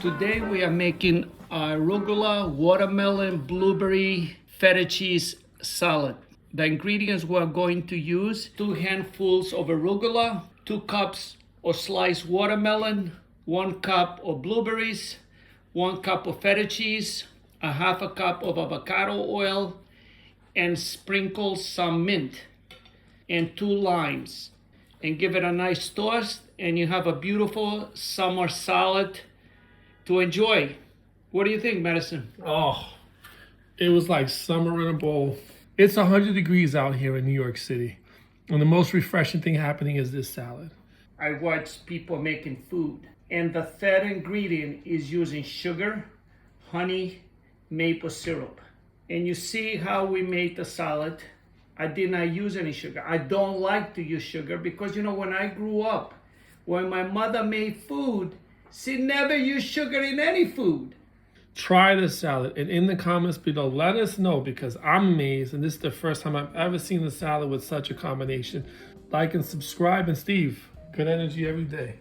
Today we are making arugula, watermelon, blueberry, feta cheese salad. The ingredients we're going to use: 2 handfuls of arugula, 2 cups of sliced watermelon, 1 cup of blueberries, 1 cup of feta cheese, a half a cup of avocado oil, and sprinkle some mint and 2 limes, and give it a nice toast, and you have a beautiful summer salad to enjoy. What do you think, Madison? Oh, it was like summer in a bowl. It's 100 degrees out here in New York City. And the most refreshing thing happening is this salad. I watch people making food, and the third ingredient is using sugar, honey, maple syrup. And you see how we made the salad. I did not use any sugar. I don't like to use sugar because, when I grew up, when my mother made food, she never used sugar in any food. Try this salad, and in the comments below, let us know, because I'm amazed, and this is the first time I've ever seen a salad with such a combination. Like and subscribe, and Steve, good energy every day.